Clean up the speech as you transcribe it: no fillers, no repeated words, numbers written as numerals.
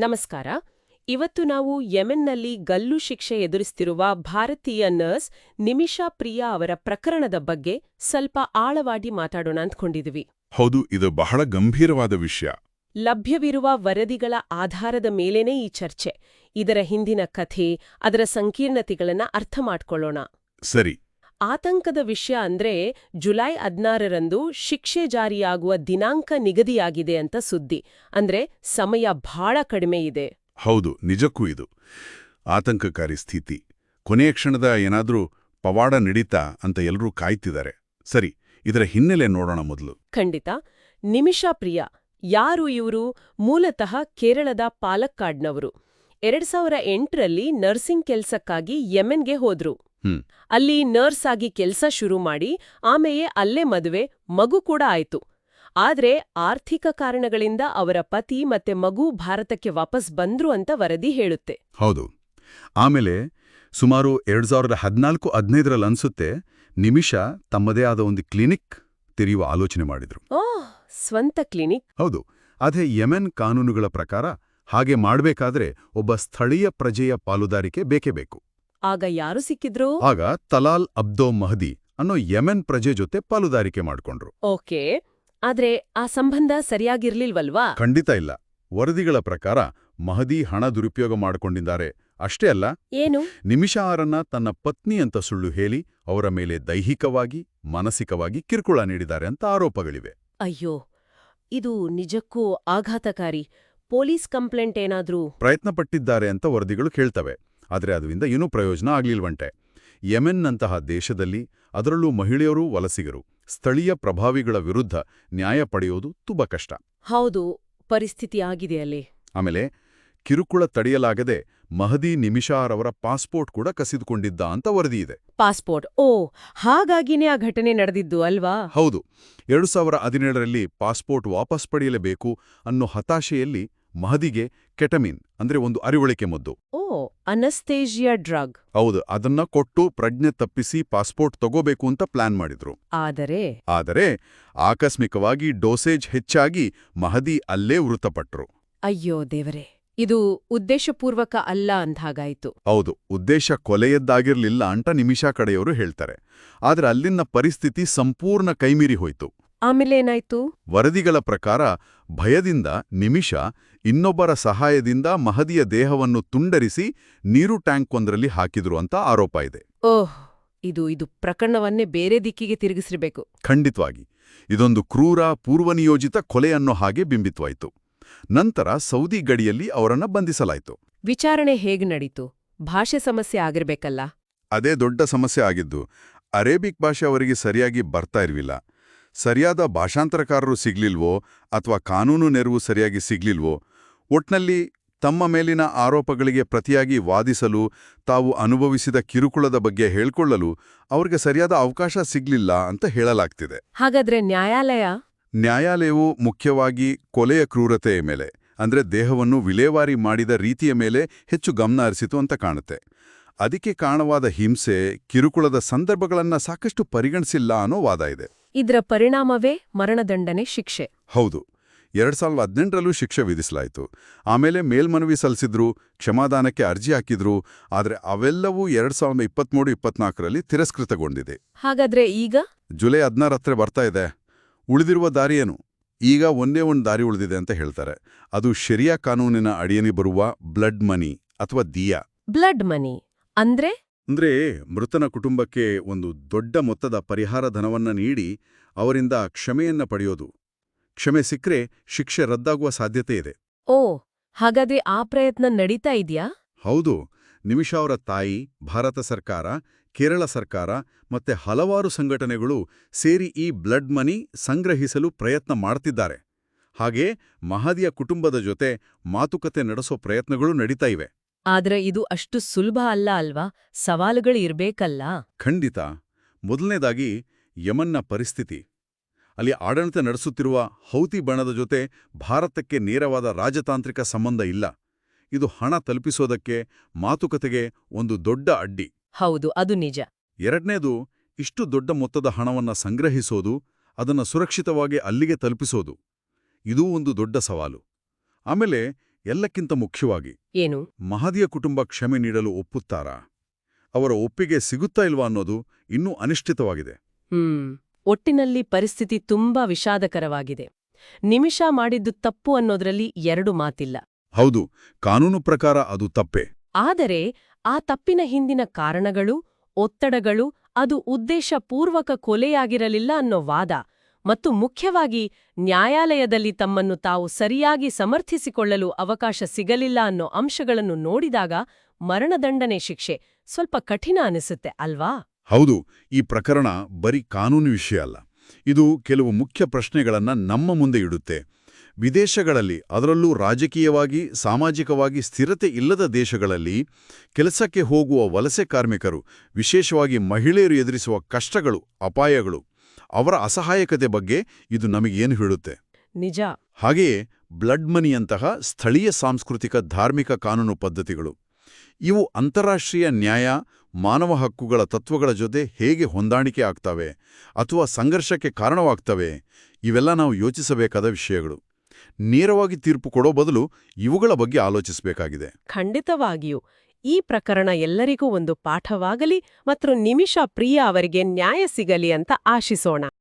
ನಮಸ್ಕಾರ. ಇವತ್ತು ನಾವು ಯೆಮೆನ್ನಲ್ಲಿ ಗಲ್ಲು ಶಿಕ್ಷೆ ಎದುರಿಸ್ತಿರುವ ಭಾರತೀಯ ನರ್ಸ್ ನಿಮಿಷಾ ಪ್ರಿಯಾ ಅವರ ಪ್ರಕರಣದ ಬಗ್ಗೆ ಸ್ವಲ್ಪ ಆಳವಾಗಿ ಮಾತಾಡೋಣ ಅಂದ್ಕೊಂಡಿದ್ವಿ. ಹೌದು, ಇದು ಬಹಳ ಗಂಭೀರವಾದ ವಿಷಯ. ಲಭ್ಯವಿರುವ ವರದಿಗಳ ಆಧಾರದ ಮೇಲೇನೇ ಈ ಚರ್ಚೆ. ಇದರ ಹಿಂದಿನ ಕಥೆ, ಅದರ ಸಂಕೀರ್ಣತೆಗಳನ್ನ ಅರ್ಥ ಮಾಡ್ಕೊಳ್ಳೋಣ. ಸರಿ. ಆತಂಕದ ವಿಷಯ ಅಂದ್ರೆ ಜುಲೈ 16ರಂದು ಶಿಕ್ಷೆ ಜಾರಿಯಾಗುವ ದಿನಾಂಕ ನಿಗದಿಯಾಗಿದೆ ಅಂತ ಸುದ್ದಿ. ಅಂದ್ರೆ ಸಮಯ ಬಹಳ ಕಡಿಮೆ ಇದೆ. ಹೌದು, ನಿಜಕ್ಕೂ ಇದು ಆತಂಕಕಾರಿ ಸ್ಥಿತಿ. ಕೊನೆಯ ಕ್ಷಣದ ಏನಾದ್ರೂ ಪವಾಡ ನಡೀತಾ ಅಂತ ಎಲ್ಲರೂ ಕಾಯ್ತಿದ್ದಾರೆ. ಸರಿ, ಇದರ ಹಿನ್ನೆಲೆ ನೋಡೋಣ ಮೊದಲು. ಖಂಡಿತ. ನಿಮಿಷಾ ಪ್ರಿಯಾ ಯಾರು ಇವರು? ಮೂಲತಃ ಕೇರಳದ ಪಾಲಕ್ಕಾಡ್ನವರು. 2008ರಲ್ಲಿ ನರ್ಸಿಂಗ್ ಕೆಲ್ಸಕ್ಕಾಗಿ ಯೆಮೆನ್ಗೆ ಹೋದ್ರು. ಅಲ್ಲಿ ನರ್ಸ್ ಆಗಿ ಕೆಲ್ಸ ಶುರು ಮಾಡಿ ಆಮೇಲೆ ಅಲ್ಲೇ ಮದುವೆ, ಮಗು ಕೂಡ ಆಯ್ತು. ಆದ್ರೆ ಆರ್ಥಿಕ ಕಾರಣಗಳಿಂದ ಅವರ ಪತಿ ಮತ್ತೆ ಮಗು ಭಾರತಕ್ಕೆ ವಾಪಸ್ ಬಂದ್ರು ಅಂತ ವರದಿ ಹೇಳುತ್ತೆ. ಹೌದು. ಆಮೇಲೆ ಸುಮಾರು 2014-15ರಲ್ಲಿ ಅನ್ಸುತ್ತೆ, ನಿಮಿಷಾ ತಮ್ಮದೇ ಆದ ಒಂದು ಕ್ಲಿನಿಕ್ ತೆರೆಯುವ ಆಲೋಚನೆ ಮಾಡಿದ್ರು. ಸ್ವಂತ ಕ್ಲಿನಿಕ್? ಹೌದು. ಅದೇ ಯೆಮೆನ್ ಕಾನೂನುಗಳ ಪ್ರಕಾರ ಹಾಗೆ ಮಾಡ್ಬೇಕಾದ್ರೆ ಒಬ್ಬ ಸ್ಥಳೀಯ ಪ್ರಜೆಯ ಪಾಲುದಾರಿಕೆ ಬೇಕೇ ಬೇಕು. ಆಗ ಯಾರು ಸಿಕ್ಕಿದ್ರು? ಆಗ ತಲಾಲ್ ಅಬ್ದೋ ಮಹದಿ ಅನ್ನೋ ಯೆಮೆನ್ ಪ್ರಜೆ ಜೊತೆ ಪಾಲುದಾರಿಕೆ ಮಾಡ್ಕೊಂಡ್ರು. ಓಕೆ. ಆದ್ರೆ ಆ ಸಂಬಂಧ ಸರಿಯಾಗಿರ್ಲಿಲ್ವಲ್ವಾ? ಖಂಡಿತ ಇಲ್ಲ. ವರದಿಗಳ ಪ್ರಕಾರ ಮಹದಿ ಹಣ ದುರುಪಯೋಗ ಮಾಡಿಕೊಂಡಿದ್ದಾರೆ. ಅಷ್ಟೇ ಅಲ್ಲ, ಏನು? ನಿಮಿಷಾ ಅವರನ್ನ ತನ್ನ ಪತ್ನಿ ಅಂತ ಸುಳ್ಳು ಹೇಳಿ ಅವರ ಮೇಲೆ ದೈಹಿಕವಾಗಿ, ಮಾನಸಿಕವಾಗಿ ಕಿರುಕುಳ ನೀಡಿದ್ದಾರೆ ಅಂತ ಆರೋಪಗಳಿವೆ. ಅಯ್ಯೋ, ಇದು ನಿಜಕ್ಕೂ ಆಘಾತಕಾರಿ. ಪೊಲೀಸ್ ಕಂಪ್ಲೇಂಟ್ ಏನಾದ್ರೂ? ಪ್ರಯತ್ನಪಟ್ಟಿದ್ದಾರೆ ಅಂತ ವರದಿಗಳು ಹೇಳ್ತವೆ. ಆದರೆ ಅದರಿಂದ ಏನೂ ಪ್ರಯೋಜನ ಆಗ್ಲಿಲ್ವಂತೆ. ಯೆಮೆನ್ನಂತಹ ದೇಶದಲ್ಲಿ, ಅದರಲ್ಲೂ ಮಹಿಳೆಯರೂ ವಲಸಿಗರು, ಸ್ಥಳೀಯ ಪ್ರಭಾವಿಗಳ ವಿರುದ್ಧ ನ್ಯಾಯ ಪಡೆಯೋದು ತುಂಬಾ ಕಷ್ಟ. ಹೌದು, ಪರಿಸ್ಥಿತಿ ಆಗಿದೆ ಅಲ್ಲಿ. ಆಮೇಲೆ ಕಿರುಕುಳ ತಡೆಯಲಾಗದೆ ಮಹದಿ ನಿಮಿಷಾರವರ ಪಾಸ್ಪೋರ್ಟ್ ಕೂಡ ಕಸಿದುಕೊಂಡಿದ್ದ ಅಂತ ವರದಿ ಇದೆ. ಪಾಸ್ಪೋರ್ಟ್? ಓ, ಹಾಗಾಗಿನೇ ಆ ಘಟನೆ ನಡೆದಿದ್ದು ಅಲ್ವಾ? ಹೌದು. 2017ರಲ್ಲಿ ಪಾಸ್ಪೋರ್ಟ್ ವಾಪಸ್ ಪಡೆಯಲೇಬೇಕು ಅನ್ನೋ ಹತಾಶೆಯಲ್ಲಿ ಮಹದಿಗೆ ಕೆಟಮಿನ್ ಅಂದ್ರೆ ಒಂದು ಅರಿವಳಿಕೆ ಮದ್ದು, ಅನಸ್ತೇಜಿಯಾ ಡ್ರಗ್, ಹೌದು, ಅದನ್ನ ಕೊಟ್ಟು ಪ್ರಜ್ಞೆ ತಪ್ಪಿಸಿ ಪಾಸ್ಪೋರ್ಟ್ ತಗೋಬೇಕು ಅಂತ ಪ್ಲಾನ್ ಮಾಡಿದ್ರು. ಆದರೆ ಆಕಸ್ಮಿಕವಾಗಿ ಡೋಸೇಜ್ ಹೆಚ್ಚಾಗಿ ಮಹದಿ ಅಲ್ಲೇ ಮೃತಪಟ್ರು. ಅಯ್ಯೋ ದೇವರೇ, ಇದು ಉದ್ದೇಶಪೂರ್ವಕ ಅಲ್ಲ ಅಂತಾಗಾಯ್ತು. ಹೌದು, ಉದ್ದೇಶ ಕೊಲೆಯದ್ದಾಗಿರ್ಲಿಲ್ಲ ಅಂತ ನಿಮಿಷಾ ಕಡೆಯವರು ಹೇಳ್ತಾರೆ. ಆದ್ರೆ ಅಲ್ಲಿನ ಪರಿಸ್ಥಿತಿ ಸಂಪೂರ್ಣ ಕೈಮೀರಿ ಹೋಯ್ತು. ಆಮೇಲೇನಾಯ್ತು? ವರದಿಗಳ ಪ್ರಕಾರ ಭಯದಿಂದ ನಿಮಿಷಾ ಇನ್ನೊಬ್ಬರ ಸಹಾಯದಿಂದ ಮಹದಿಯ ದೇಹವನ್ನು ತುಂಡರಿಸಿ ನೀರು ಟ್ಯಾಂಕ್ವೊಂದರಲ್ಲಿ ಹಾಕಿದ್ರು ಅಂತ ಆರೋಪ ಇದೆ. ಓಹ್, ಇದು ಪ್ರಕರಣವನ್ನೇ ಬೇರೆ ದಿಕ್ಕಿಗೆ ತಿರುಗಿಸಿರ್ಬೇಕು. ಖಂಡಿತವಾಗಿ. ಇದೊಂದು ಕ್ರೂರ ಪೂರ್ವನಿಯೋಜಿತ ಕೊಲೆ ಅನ್ನೋ ಹಾಗೆ ಬಿಂಬಿತವಾಯಿತು. ನಂತರ ಸೌದಿ ಗಡಿಯಲ್ಲಿ ಅವರನ್ನ ಬಂಧಿಸಲಾಯಿತು. ವಿಚಾರಣೆ ಹೇಗೆ ನಡೀತು? ಭಾಷೆ ಸಮಸ್ಯೆ ಆಗಿರ್ಬೇಕಲ್ಲ? ಅದೇ ದೊಡ್ಡ ಸಮಸ್ಯೆ ಆಗಿದ್ದು. ಅರೇಬಿಕ್ ಭಾಷೆ ಅವರಿಗೆ ಸರಿಯಾಗಿ ಬರ್ತಾ ಇರಲಿಲ್ಲ. ಸರಿಯಾದ ಭಾಷಾಂತರಕಾರರು ಸಿಗ್ಲಿಲ್ವೋ ಅಥವಾ ಕಾನೂನು ನೆರವು ಸರಿಯಾಗಿ ಸಿಗ್ಲಿಲ್ವೋ, ಒಟ್ನಲ್ಲಿ ತಮ್ಮ ಮೇಲಿನ ಆರೋಪಗಳಿಗೆ ಪ್ರತಿಯಾಗಿ ವಾದಿಸಲು, ತಾವು ಅನುಭವಿಸಿದ ಕಿರುಕುಳದ ಬಗ್ಗೆ ಹೇಳ್ಕೊಳ್ಳಲು ಅವ್ರಿಗೆ ಸರಿಯಾದ ಅವಕಾಶ ಸಿಗ್ಲಿಲ್ಲ ಅಂತ ಹೇಳಲಾಗ್ತಿದೆ. ಹಾಗಾದ್ರೆ ನ್ಯಾಯಾಲಯವು ಮುಖ್ಯವಾಗಿ ಕೊಲೆಯ ಕ್ರೂರತೆಯ ಮೇಲೆ, ಅಂದ್ರೆ ದೇಹವನ್ನು ವಿಲೇವಾರಿ ಮಾಡಿದ ರೀತಿಯ ಮೇಲೆ ಹೆಚ್ಚು ಗಮನ ಹರಿಸಿತು ಅಂತ ಕಾಣುತ್ತೆ. ಅದಕ್ಕೆ ಕಾರಣವಾದ ಹಿಂಸೆ, ಕಿರುಕುಳದ ಸಂದರ್ಭಗಳನ್ನ ಸಾಕಷ್ಟು ಪರಿಗಣಿಸಿಲ್ಲ ಅನ್ನೋ ವಾದ ಇದೆ. ಇದರ ಪರಿಣಾಮವೇ ಮರಣದಂಡನೆ ಶಿಕ್ಷೆ. ಹೌದು. 2018ರಲ್ಲೂ ಶಿಕ್ಷೆ ವಿಧಿಸಲಾಯಿತು. ಆಮೇಲೆ ಮೇಲ್ಮನವಿ ಸಲ್ಲಿಸಿದ್ರು, ಕ್ಷಮಾದಾನಕ್ಕೆ ಅರ್ಜಿ ಹಾಕಿದ್ರು. ಆದರೆ ಅವೆಲ್ಲವೂ 2023-24ರಲ್ಲಿ ತಿರಸ್ಕೃತಗೊಂಡಿದೆ. ಹಾಗಾದ್ರೆ ಈಗ ಜುಲೈ 16 ಹತ್ರ ಬರ್ತಾ ಇದೆ. ಉಳಿದಿರುವ ದಾರಿಯೇನು? ಈಗ ಒಂದೇ ಒಂದು ದಾರಿ ಉಳಿದಿದೆ ಅಂತ ಹೇಳ್ತಾರೆ. ಅದು ಶರಿಯಾ ಕಾನೂನಿನ ಅಡಿಯಲ್ಲಿ ಬರುವ ಬ್ಲಡ್ ಮನಿ ಅಥವಾ ದಿಯಾ. ಬ್ಲಡ್ ಮನಿ ಅಂದ್ರೆ ಮೃತನ ಕುಟುಂಬಕ್ಕೆ ಒಂದು ದೊಡ್ಡ ಮೊತ್ತದ ಪರಿಹಾರ ಧನವನ್ನ ನೀಡಿ ಅವರಿಂದ ಕ್ಷಮೆಯನ್ನ ಪಡೆಯೋದು. ಕ್ಷಮೆ ಸಿಕ್ಕರೆ ಶಿಕ್ಷೆ ರದ್ದಾಗುವ ಸಾಧ್ಯತೆ ಇದೆ. ಓ, ಹಾಗಾದ್ರೆ ಆ ಪ್ರಯತ್ನ ನಡೀತಾ ಇದೆಯಾ? ಹೌದು. ನಿಮಿಷಾ ಅವರ ತಾಯಿ, ಭಾರತ ಸರ್ಕಾರ, ಕೇರಳ ಸರ್ಕಾರ ಮತ್ತೆ ಹಲವಾರು ಸಂಘಟನೆಗಳು ಸೇರಿ ಈ ಬ್ಲಡ್ ಮನಿ ಸಂಗ್ರಹಿಸಲು ಪ್ರಯತ್ನ ಮಾಡ್ತಿದ್ದಾರೆ. ಹಾಗೇ ಮಹದಿಯ ಕುಟುಂಬದ ಜೊತೆ ಮಾತುಕತೆ ನಡೆಸೋ ಪ್ರಯತ್ನಗಳು ನಡೀತಾ ಇವೆ. ಆದ್ರೆ ಇದು ಅಷ್ಟು ಸುಲಭ ಅಲ್ಲ ಅಲ್ವಾ? ಸವಾಲುಗಳು ಇರ್ಬೇಕಲ್ಲ? ಖಂಡಿತ. ಮೊದಲನೇದಾಗಿ ಯಮನ್ನ ಪರಿಸ್ಥಿತಿ. ಅಲ್ಲಿ ಆಡಳಿತ ನಡೆಸುತ್ತಿರುವ ಹೌತಿ ಬಣದ ಜೊತೆ ಭಾರತಕ್ಕೆ ನೇರವಾದ ರಾಜತಾಂತ್ರಿಕ ಸಂಬಂಧ ಇಲ್ಲ. ಇದು ಹಣ ತಲುಪಿಸೋದಕ್ಕೆ, ಮಾತುಕತೆಗೆ ಒಂದು ದೊಡ್ಡ ಅಡ್ಡಿ. ಹೌದು, ಅದು ನಿಜ. ಎರಡನೇದು, ಇಷ್ಟು ದೊಡ್ಡ ಮೊತ್ತದ ಹಣವನ್ನ ಸಂಗ್ರಹಿಸೋದು, ಅದನ್ನ ಸುರಕ್ಷಿತವಾಗಿ ಅಲ್ಲಿಗೆ ತಲುಪಿಸೋದು. ಇದೂ ಒಂದು ದೊಡ್ಡ ಸವಾಲು. ಆಮೇಲೆ ಎಲ್ಲಕ್ಕಿಂತ ಮುಖ್ಯವಾಗಿ ಏನು? ಮಹದಿಯ ಕುಟುಂಬ ಕ್ಷಮೆ ನೀಡಲು ಒಪ್ಪುತ್ತಾರಾ? ಅವರ ಒಪ್ಪಿಗೆ ಸಿಗುತ್ತಾ ಇಲ್ವಾ ಅನ್ನೋದು ಇನ್ನೂ ಅನಿಶ್ಚಿತವಾಗಿದೆ. ಒಟ್ಟಿನಲ್ಲಿ ಪರಿಸ್ಥಿತಿ ತುಂಬಾ ವಿಷಾದಕರವಾಗಿದೆ. ನಿಮಿಷ ಮಾಡಿದ್ದು ತಪ್ಪು ಅನ್ನೋದ್ರಲ್ಲಿ ಎರಡು ಮಾತಿಲ್ಲ. ಹೌದು, ಕಾನೂನು ಪ್ರಕಾರ ಅದು ತಪ್ಪೇ. ಆದರೆ ಆ ತಪ್ಪಿನ ಹಿಂದಿನ ಕಾರಣಗಳು, ಒತ್ತಡಗಳು, ಅದು ಉದ್ದೇಶಪೂರ್ವಕ ಕೊಲೆಯಾಗಿರಲಿಲ್ಲ ಅನ್ನೋ ವಾದ, ಮತ್ತು ಮುಖ್ಯವಾಗಿ ನ್ಯಾಯಾಲಯದಲ್ಲಿ ತಮ್ಮನ್ನು ತಾವು ಸರಿಯಾಗಿ ಸಮರ್ಥಿಸಿಕೊಳ್ಳಲು ಅವಕಾಶ ಸಿಗಲಿಲ್ಲ ಅನ್ನೋ ಅಂಶಗಳನ್ನು ನೋಡಿದಾಗ ಮರಣದಂಡನೆ ಶಿಕ್ಷೆ ಸ್ವಲ್ಪ ಕಠಿಣ ಅನಿಸುತ್ತೆ ಅಲ್ವಾ? ಹೌದು, ಈ ಪ್ರಕರಣ ಬರೀ ಕಾನೂನು ವಿಷಯ ಅಲ್ಲ. ಇದು ಕೆಲವು ಮುಖ್ಯ ಪ್ರಶ್ನೆಗಳನ್ನ ನಮ್ಮ ಮುಂದೆ ಇಡುತ್ತೆ. ವಿದೇಶಗಳಲ್ಲಿ, ಅದರಲ್ಲೂ ರಾಜಕೀಯವಾಗಿ, ಸಾಮಾಜಿಕವಾಗಿ ಸ್ಥಿರತೆ ಇಲ್ಲದ ದೇಶಗಳಲ್ಲಿ ಕೆಲಸಕ್ಕೆ ಹೋಗುವ ವಲಸೆ ಕಾರ್ಮಿಕರು, ವಿಶೇಷವಾಗಿ ಮಹಿಳೆಯರು ಎದುರಿಸುವ ಕಷ್ಟಗಳು, ಅಪಾಯಗಳು, ಅವರ ಅಸಹಾಯಕತೆ ಬಗ್ಗೆ ಇದು ನಮಗೇನು ಹೇಳುತ್ತೆ? ನಿಜ. ಹಾಗೆಯೇ ಬ್ಲಡ್ ಮನಿಯಂತಹ ಸ್ಥಳೀಯ ಸಾಂಸ್ಕೃತಿಕ ಧಾರ್ಮಿಕ ಕಾನೂನು ಪದ್ಧತಿಗಳು, ಇವು ಅಂತಾರಾಷ್ಟ್ರೀಯ ನ್ಯಾಯ, ಮಾನವ ಹಕ್ಕುಗಳ ತತ್ವಗಳ ಜೊತೆ ಹೇಗೆ ಹೊಂದಾಣಿಕೆ ಆಗ್ತವೆ ಅಥವಾ ಸಂಘರ್ಷಕ್ಕೆ ಕಾರಣವಾಗ್ತವೆ, ಇವೆಲ್ಲ ನಾವು ಯೋಚಿಸಬೇಕಾದ ವಿಷಯಗಳು. ನೇರವಾಗಿ ತೀರ್ಪು ಕೊಡೋ ಬದಲು ಇವುಗಳ ಬಗ್ಗೆ ಆಲೋಚಿಸಬೇಕಾಗಿದೆ. ಖಂಡಿತವಾಗಿಯೂ. ಈ ಪ್ರಕರಣ ಎಲ್ಲರಿಗೂ ಒಂದು ಪಾಠವಾಗಲಿ ಮತ್ತು ನಿಮಿಷ ಪ್ರಿಯ ಅವರಿಗೆ ನ್ಯಾಯ ಸಿಗಲಿ ಅಂತ ಆಶಿಸೋಣ.